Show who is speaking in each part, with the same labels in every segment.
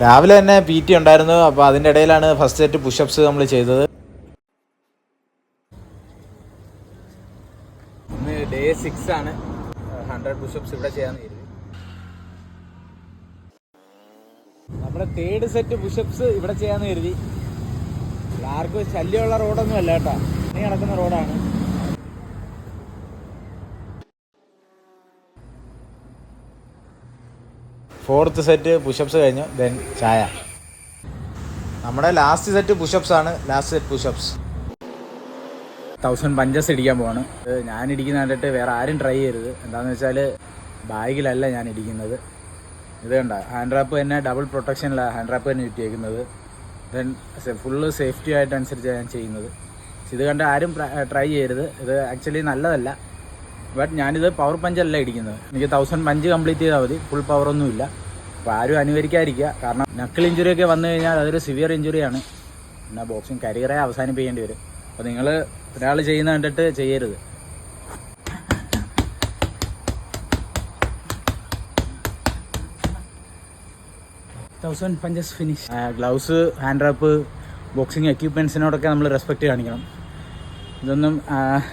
Speaker 1: രാവിലെ തന്നെ PT ഉണ്ടായിരുന്നു. അപ്പോൾ അതിൻ്റെ ഇടയിലാണ് ഫസ്റ്റ് സെറ്റ് പുഷപ്സ് നമ്മൾ ചെയ്തത്. ഇന്ന് ഡേ 6 ആണ്. 100 പുഷപ്സ് ഇവിടെ ചെയ്യാമെന്ന് കരുതി. നമ്മുടെ തേർഡ് സെറ്റ് പുഷപ്സ് ഇവിടെ ചെയ്യാമെന്ന് കരുതി. ആർക്കും ശല്യമുള്ള റോഡൊന്നും അല്ല കേട്ടോ, ഇനി നടക്കുന്ന റോഡാണ്. ഫോർത്ത് സെറ്റ് പുഷപ്സ് കഴിഞ്ഞു. ദെൻ ചായ. നമ്മുടെ ലാസ്റ്റ് സെറ്റ് പുഷപ്സ് ആണ്. ലാസ്റ്റ് സെറ്റ് പുഷപ്സ് 1000 പഞ്ചസ് ഇടിക്കാൻ പോവാണ്. ഞാൻ ഇടിക്കുന്ന കണ്ടിട്ട് വേറെ ആരും ട്രൈ ചെയ്യരുത്. എന്താണെന്ന് വെച്ചാൽ ബാഗിലല്ല ഞാൻ ഇടിക്കുന്നത്. ഇത് കണ്ട ഹാൻഡ് റാപ്പ് തന്നെ ഡബിൾ പ്രൊട്ടക്ഷനിലാണ് ഹാൻഡ് റാപ്പ് തന്നെ കിട്ടിയേക്കുന്നത്. ദെൻ ഫുള്ള് സേഫ്റ്റി ആയിട്ടനുസരിച്ച് ഞാൻ ചെയ്യുന്നത്. ഇത് കണ്ട് ആരും ട്രൈ ചെയ്യരുത്. ഇത് ആക്ച്വലി നല്ലതല്ല. ബട്ട് ഞാനിത് പവർ പഞ്ചല്ല ഇടിക്കുന്നത്. എനിക്ക് 1000 പഞ്ച് കംപ്ലീറ്റ് ചെയ്താൽ മതി, ഫുൾ പവറൊന്നുമില്ല. അപ്പോൾ ആരും അനുകരിക്കാതിരിക്കുക. കാരണം നക്കിൾ ഇഞ്ചുറിയൊക്കെ വന്നു കഴിഞ്ഞാൽ അതൊരു സിവിയർ ഇഞ്ചുറിയാണ്. പിന്നെ ബോക്സിങ് കരിയറെ അവസാനിപ്പിക്കേണ്ടി വരും. അപ്പോൾ നിങ്ങൾ ഒരാൾ ചെയ്യുന്ന കണ്ടിട്ട് ചെയ്യരുത്. Punches finish. Gloves, hand wrap, boxing എക്യുപ്മെൻറ്റ്സിനോടൊക്കെ നമ്മൾ റെസ്പെക്റ്റ് കാണിക്കണം. ഇതൊന്നും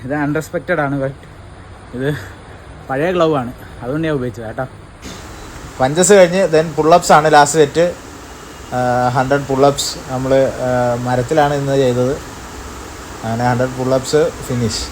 Speaker 1: ഇത് അൺറെസ്പെക്റ്റഡ് ആണ്. ബട്ട് ഇത് പഴയ ഗ്ലൗ ആണ്, അതുകൊണ്ട് ഞാൻ ഉപയോഗിച്ചത് കേട്ടോ. പഞ്ചസ് കഴിഞ്ഞ് ദെൻ പുള്ളപ്സ് ആണ് ലാസ്റ്റ് സെറ്റ്. 100 പുള്ളപ്സ് നമ്മൾ മരത്തിലാണ് ഇന്ന് ചെയ്തത്. അങ്ങനെ 100 പുള്ളപ്സ് ഫിനിഷ്.